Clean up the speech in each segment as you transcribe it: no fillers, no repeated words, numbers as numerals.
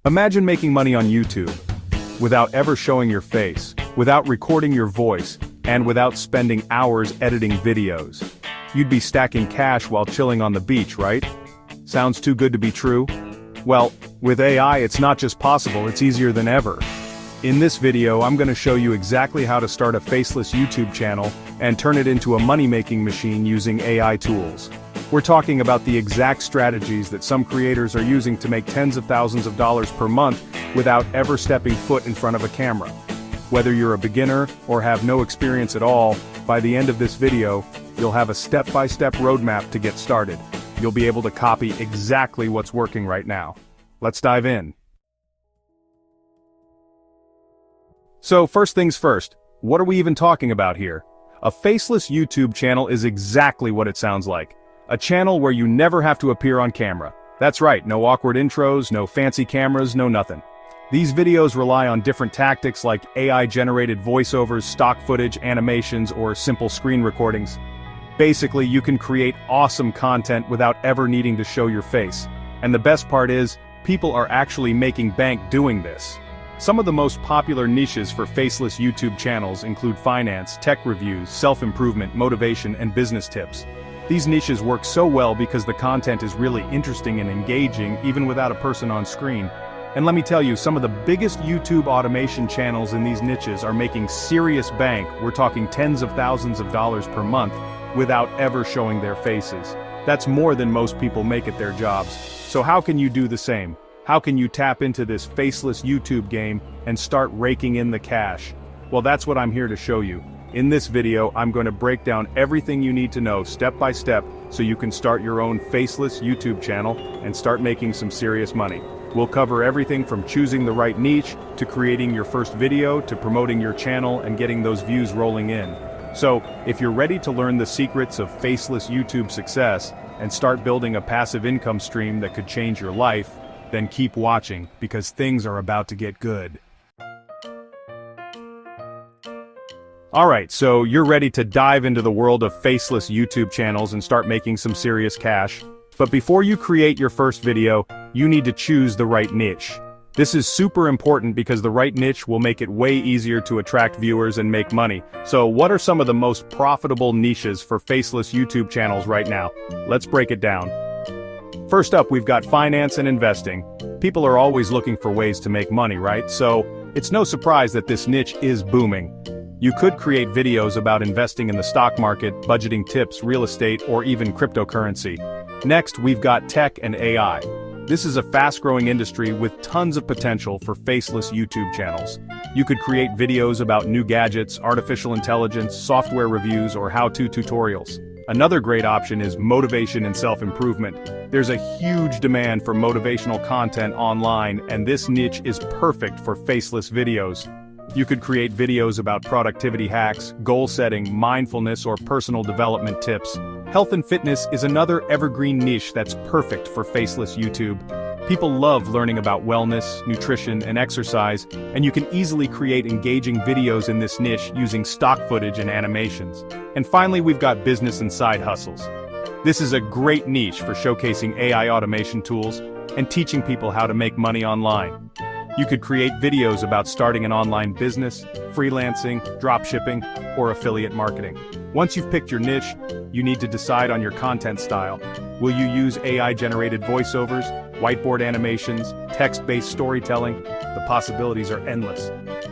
Imagine making money on YouTube without ever showing your face, without recording your voice, and without spending hours editing videos. You'd be stacking cash while chilling on the beach, right? Sounds too good to be true? Well, with AI it's not just possible, it's easier than ever. In this video I'm going to show you exactly how to start a faceless YouTube channel and turn it into a money-making machine using AI tools. We're talking about the exact strategies that some creators are using to make tens of thousands of dollars per month without ever stepping foot in front of a camera. Whether you're a beginner or have no experience at all, by the end of this video, you'll have a step-by-step roadmap to get started. You'll be able to copy exactly what's working right now. Let's dive in. So first things first, what are we even talking about here? A faceless YouTube channel is exactly what it sounds like. A channel where you never have to appear on camera. That's right, no awkward intros, no fancy cameras, no nothing. These videos rely on different tactics like AI-generated voiceovers, stock footage, animations, or simple screen recordings. Basically, you can create awesome content without ever needing to show your face. And the best part is, people are actually making bank doing this. Some of the most popular niches for faceless YouTube channels include finance, tech reviews, self-improvement, motivation, and business tips. These niches work so well because the content is really interesting and engaging even without a person on screen. And let me tell you, some of the biggest YouTube automation channels in these niches are making serious bank. We're talking tens of thousands of dollars per month without ever showing their faces. That's more than most people make at their jobs. So how can you do the same? How can you tap into this faceless YouTube game and start raking in the cash? Well, that's what I'm here to show you. In this video, I'm going to break down everything you need to know step by step so you can start your own faceless YouTube channel and start making some serious money. We'll cover everything from choosing the right niche, to creating your first video, to promoting your channel and getting those views rolling in. So, if you're ready to learn the secrets of faceless YouTube success and start building a passive income stream that could change your life, then keep watching because things are about to get good. Alright, so you're ready to dive into the world of faceless YouTube channels and start making some serious cash. But before you create your first video, you need to choose the right niche. This is super important because the right niche will make it way easier to attract viewers and make money. So what are some of the most profitable niches for faceless YouTube channels right now? Let's break it down. First up, we've got finance and investing. People are always looking for ways to make money, right? So it's no surprise that this niche is booming. You could create videos about investing in the stock market, budgeting tips, real estate, or even cryptocurrency. Next, we've got tech and AI. This is a fast-growing industry with tons of potential for faceless YouTube channels. You could create videos about new gadgets, artificial intelligence, software reviews, or how-to tutorials. Another great option is motivation and self-improvement. There's a huge demand for motivational content online, and this niche is perfect for faceless videos. You could create videos about productivity hacks, goal setting, mindfulness, or personal development tips. Health and fitness is another evergreen niche that's perfect for faceless YouTube. People love learning about wellness, nutrition, and exercise, and you can easily create engaging videos in this niche using stock footage and animations. And finally, we've got business and side hustles. This is a great niche for showcasing AI automation tools and teaching people how to make money online. You could create videos about starting an online business, freelancing, dropshipping, or affiliate marketing. Once you've picked your niche, you need to decide on your content style. Will you use AI-generated voiceovers, whiteboard animations, text-based storytelling? The possibilities are endless.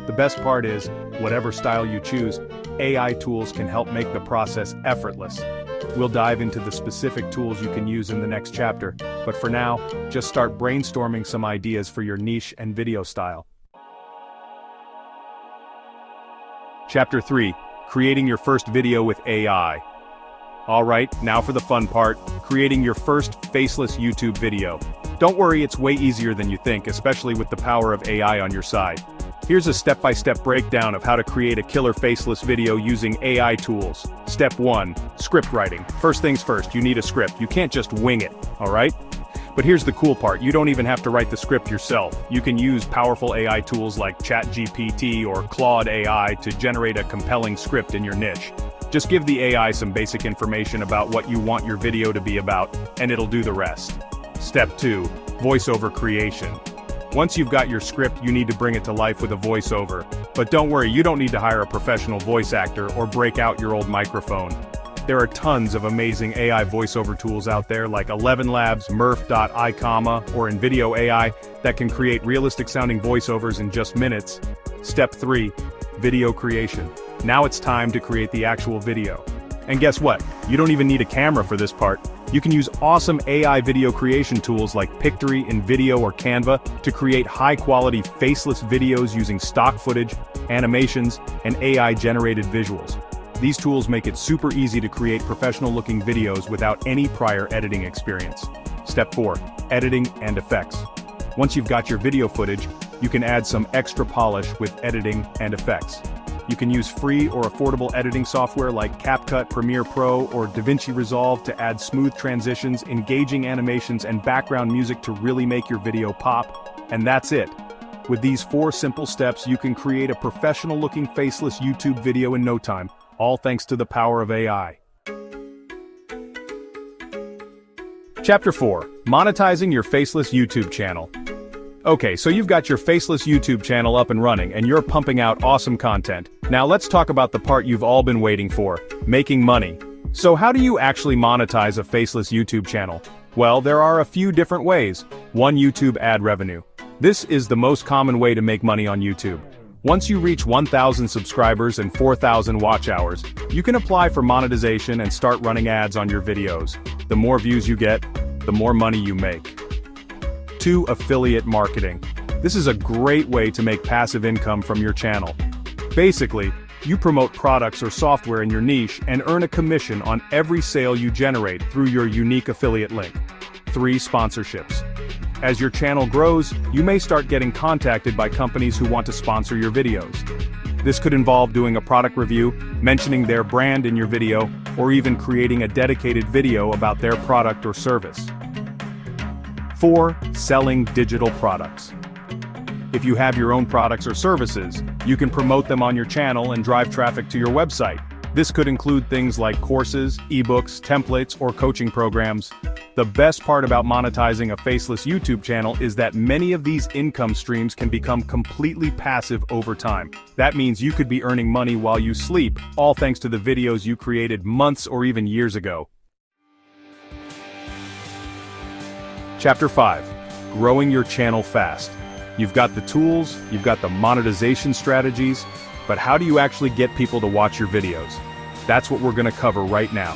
The best part is, whatever style you choose, AI tools can help make the process effortless. We'll dive into the specific tools you can use in the next chapter, but for now, just start brainstorming some ideas for your niche and video style. Chapter 3. Creating your first video with AI. Alright, now for the fun part, creating your first faceless YouTube video. Don't worry, it's way easier than you think, especially with the power of AI on your side. Here's a step-by-step breakdown of how to create a killer faceless video using AI tools. Step 1. Script writing. First things first, you need a script. You can't just wing it, alright? But here's the cool part, you don't even have to write the script yourself. You can use powerful AI tools like ChatGPT or Claude AI to generate a compelling script in your niche. Just give the AI some basic information about what you want your video to be about, and it'll do the rest. Step 2. Voiceover creation. Once you've got your script, you need to bring it to life with a voiceover. But don't worry, you don't need to hire a professional voice actor or break out your old microphone. There are tons of amazing AI voiceover tools out there like 11 Labs, Murph.ai, or InVideo AI that can create realistic-sounding voiceovers in just minutes. Step 3. Video creation. Now it's time to create the actual video. And guess what? You don't even need a camera for this part. You can use awesome AI video creation tools like Pictory, InVideo, or Canva to create high-quality faceless videos using stock footage, animations, and AI-generated visuals. These tools make it super easy to create professional-looking videos without any prior editing experience. Step 4. Editing and effects. Once you've got your video footage, you can add some extra polish with editing and effects. You can use free or affordable editing software like CapCut, Premiere Pro, or DaVinci Resolve to add smooth transitions, engaging animations, and background music to really make your video pop. And that's it. With these 4 simple steps, you can create a professional-looking faceless YouTube video in no time, all thanks to the power of AI. Chapter 4. Monetizing your faceless YouTube channel. Okay, so you've got your faceless YouTube channel up and running, and you're pumping out awesome content. Now let's talk about the part you've all been waiting for, making money. So how do you actually monetize a faceless YouTube channel? Well, there are a few different ways. 1. YouTube ad revenue. This is the most common way to make money on YouTube. Once you reach 1,000 subscribers and 4,000 watch hours, you can apply for monetization and start running ads on your videos. The more views you get, the more money you make. 2. Affiliate marketing. This is a great way to make passive income from your channel. Basically, you promote products or software in your niche and earn a commission on every sale you generate through your unique affiliate link. 3. Sponsorships. As your channel grows, you may start getting contacted by companies who want to sponsor your videos. This could involve doing a product review, mentioning their brand in your video, or even creating a dedicated video about their product or service. 4. Selling digital products. If you have your own products or services, you can promote them on your channel and drive traffic to your website. This could include things like courses, ebooks, templates, or coaching programs. The best part about monetizing a faceless YouTube channel is that many of these income streams can become completely passive over time. That means you could be earning money while you sleep, all thanks to the videos you created months or even years ago. Chapter 5. Growing your channel fast. You've got the tools, you've got the monetization strategies, but how do you actually get people to watch your videos? That's what we're going to cover right now.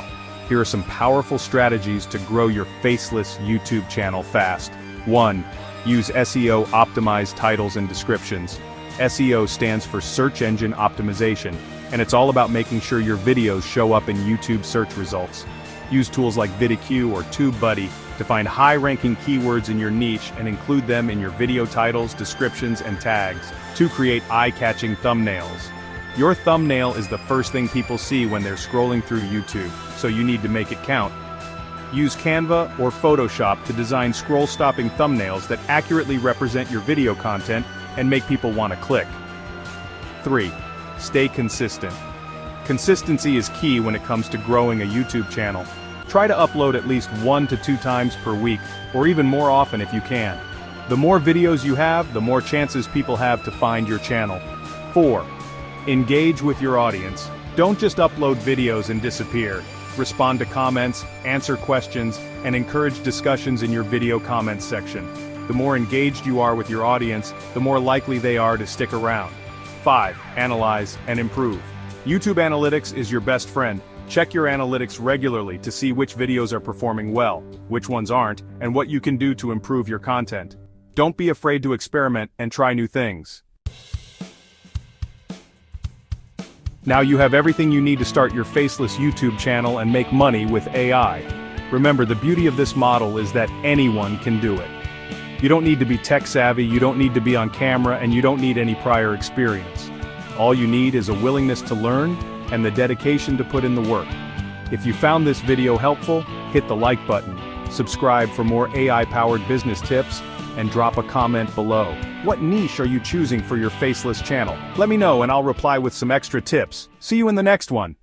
Here are some powerful strategies to grow your faceless YouTube channel fast. 1. Use SEO optimized titles and descriptions. SEO stands for Search Engine Optimization, and it's all about making sure your videos show up in YouTube search results. Use tools like VidIQ or TubeBuddy to find high-ranking keywords in your niche and include them in your video titles, descriptions, and tags. 2. Create eye-catching thumbnails. Your thumbnail is the first thing people see when they're scrolling through YouTube, so you need to make it count. Use Canva or Photoshop to design scroll-stopping thumbnails that accurately represent your video content and make people want to click. 3. Stay consistent. Consistency is key when it comes to growing a YouTube channel. Try to upload at least 1 to 2 times per week, or even more often if you can. The more videos you have, the more chances people have to find your channel. 4. Engage with your audience. Don't just upload videos and disappear. Respond to comments, answer questions, and encourage discussions in your video comments section. The more engaged you are with your audience, the more likely they are to stick around. 5. Analyze and improve. YouTube Analytics is your best friend. Check your analytics regularly to see which videos are performing well, which ones aren't, and what you can do to improve your content. Don't be afraid to experiment and try new things. Now you have everything you need to start your faceless YouTube channel and make money with AI. Remember, the beauty of this model is that anyone can do it. You don't need to be tech savvy, you don't need to be on camera, and you don't need any prior experience. All you need is a willingness to learn and the dedication to put in the work. If you found this video helpful, hit the like button, subscribe for more AI-powered business tips, and drop a comment below. What niche are you choosing for your faceless channel? Let me know and I'll reply with some extra tips. See you in the next one.